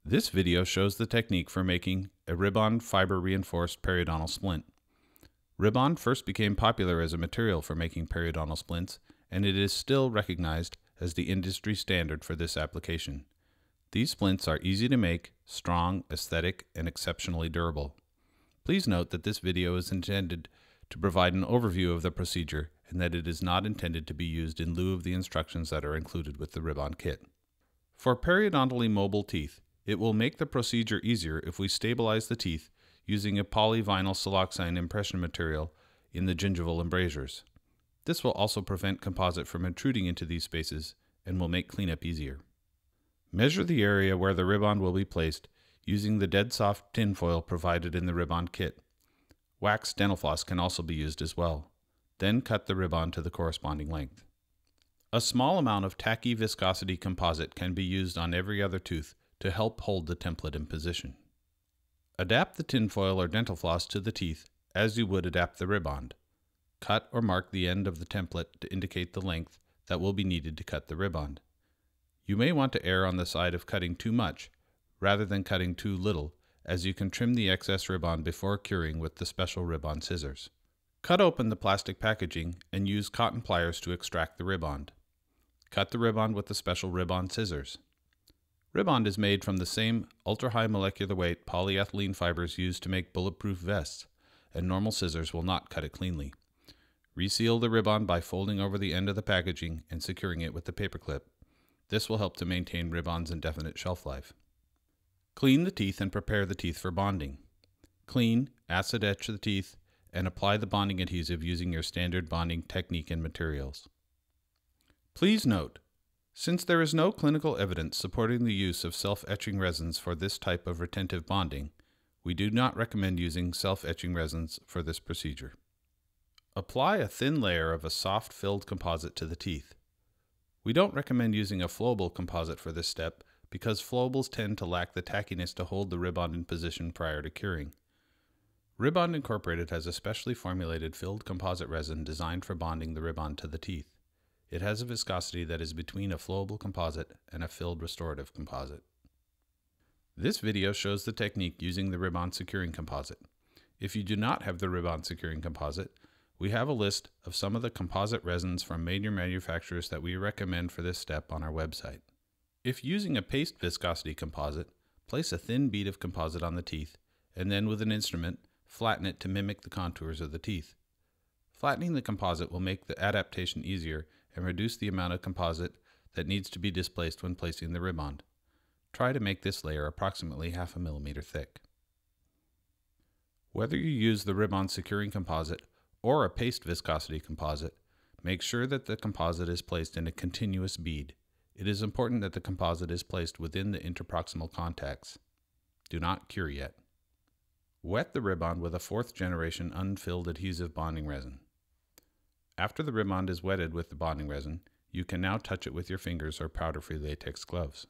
This video shows the technique for making a ribbon fiber reinforced periodontal splint. Ribbon first became popular as a material for making periodontal splints, and it is still recognized as the industry standard for this application. These splints are easy to make, strong, aesthetic, and exceptionally durable. Please note that this video is intended to provide an overview of the procedure and that it is not intended to be used in lieu of the instructions that are included with the ribbon kit. For periodontally mobile teeth, it will make the procedure easier if we stabilize the teeth using a polyvinyl siloxane impression material in the gingival embrasures. This will also prevent composite from intruding into these spaces and will make cleanup easier. Measure the area where the ribbon will be placed using the dead soft tinfoil provided in the ribbon kit. Wax dental floss can also be used as well. Then cut the ribbon to the corresponding length. A small amount of tacky viscosity composite can be used on every other tooth to help hold the template in position. Adapt the tinfoil or dental floss to the teeth as you would adapt the ribbon. Cut or mark the end of the template to indicate the length that will be needed to cut the ribbon. You may want to err on the side of cutting too much rather than cutting too little, as you can trim the excess ribbon before curing with the special ribbon scissors. Cut open the plastic packaging and use cotton pliers to extract the ribbon. Cut the ribbon with the special ribbon scissors. Ribbon is made from the same ultra-high molecular weight polyethylene fibers used to make bulletproof vests, and normal scissors will not cut it cleanly. Reseal the ribbon by folding over the end of the packaging and securing it with the paper clip. This will help to maintain ribbon's indefinite shelf life. Clean the teeth and prepare the teeth for bonding. Clean, acid etch the teeth, and apply the bonding adhesive using your standard bonding technique and materials. Please note, since there is no clinical evidence supporting the use of self-etching resins for this type of retentive bonding, we do not recommend using self-etching resins for this procedure. Apply a thin layer of a soft filled composite to the teeth. We don't recommend using a flowable composite for this step because flowables tend to lack the tackiness to hold the ribbon in position prior to curing. Ribbond Incorporated has a specially formulated filled composite resin designed for bonding the ribbon to the teeth. It has a viscosity that is between a flowable composite and a filled restorative composite. This video shows the technique using the ribbon securing composite. If you do not have the ribbon securing composite, we have a list of some of the composite resins from major manufacturers that we recommend for this step on our website. If using a paste viscosity composite, place a thin bead of composite on the teeth, and then with an instrument, flatten it to mimic the contours of the teeth. Flattening the composite will make the adaptation easier and reduce the amount of composite that needs to be displaced when placing the ribbon. Try to make this layer approximately 1/2 millimeter thick. Whether you use the ribbon securing composite or a paste viscosity composite, make sure that the composite is placed in a continuous bead. It is important that the composite is placed within the interproximal contacts. Do not cure yet. Wet the ribbon with a 4th generation unfilled adhesive bonding resin. After the ribbon is wetted with the bonding resin, you can now touch it with your fingers or powder-free latex gloves.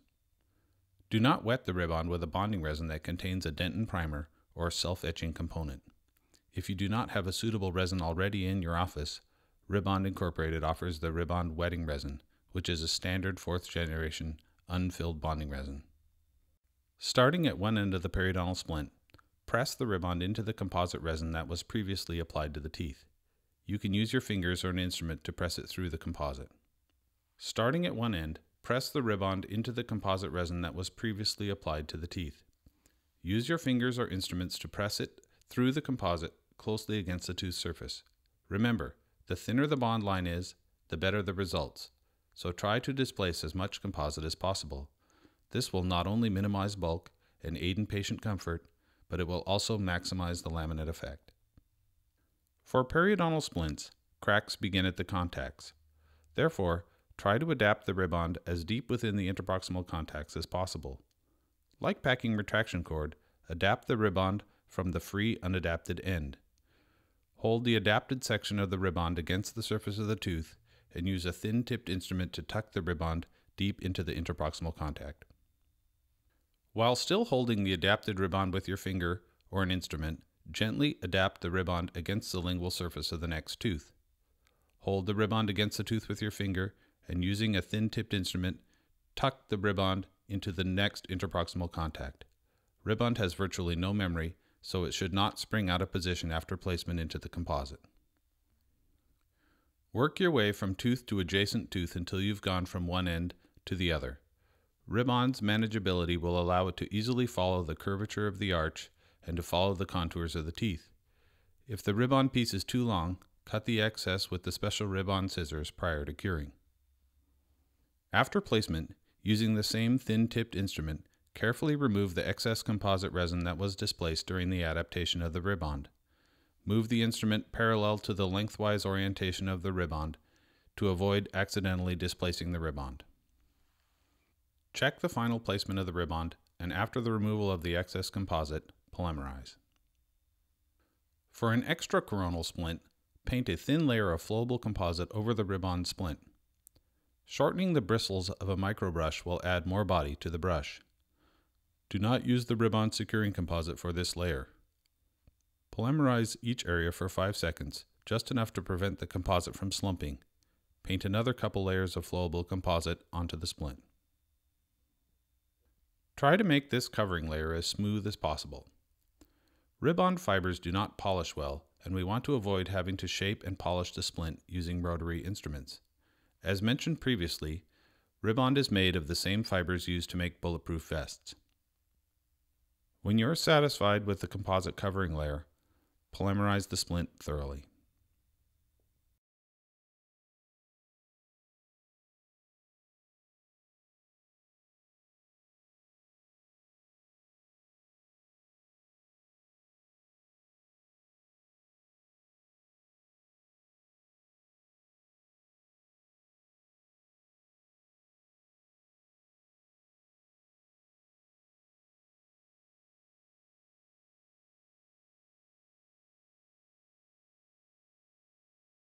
Do not wet the ribbon with a bonding resin that contains a dentin primer or self-etching component. If you do not have a suitable resin already in your office, Ribbond Incorporated offers the Ribbond Wetting Resin, which is a standard 4th generation unfilled bonding resin. Starting at one end of the periodontal splint, press the ribbon into the composite resin that was previously applied to the teeth. You can use your fingers or an instrument to press it through the composite. Starting at one end, press the ribbon into the composite resin that was previously applied to the teeth. Use your fingers or instruments to press it through the composite closely against the tooth surface. Remember, the thinner the bond line is, the better the results, so try to displace as much composite as possible. This will not only minimize bulk and aid in patient comfort, but it will also maximize the laminate effect. For periodontal splints, cracks begin at the contacts. Therefore, try to adapt the ribbon as deep within the interproximal contacts as possible. Like packing retraction cord, adapt the ribbon from the free unadapted end. Hold the adapted section of the ribbon against the surface of the tooth and use a thin-tipped instrument to tuck the ribbon deep into the interproximal contact. While still holding the adapted ribbon with your finger or an instrument, gently adapt the ribbon against the lingual surface of the next tooth. Hold the ribbon against the tooth with your finger and using a thin-tipped instrument, tuck the ribbon into the next interproximal contact. Ribbond has virtually no memory, so it should not spring out of position after placement into the composite. Work your way from tooth to adjacent tooth until you've gone from one end to the other. Ribbond's manageability will allow it to easily follow the curvature of the arch and to follow the contours of the teeth. If the ribbond piece is too long, cut the excess with the special ribbond scissors prior to curing. After placement, using the same thin-tipped instrument, carefully remove the excess composite resin that was displaced during the adaptation of the ribbond. Move the instrument parallel to the lengthwise orientation of the ribbond to avoid accidentally displacing the ribbond. Check the final placement of the ribbond, and after the removal of the excess composite, polymerize. For an extra coronal splint, paint a thin layer of flowable composite over the ribbon splint. Shortening the bristles of a microbrush will add more body to the brush. Do not use the ribbon securing composite for this layer. Polymerize each area for 5 seconds, just enough to prevent the composite from slumping. Paint another couple layers of flowable composite onto the splint. Try to make this covering layer as smooth as possible. Ribbon fibers do not polish well, and we want to avoid having to shape and polish the splint using rotary instruments. As mentioned previously, ribbon is made of the same fibers used to make bulletproof vests. When you are satisfied with the composite covering layer, polymerize the splint thoroughly.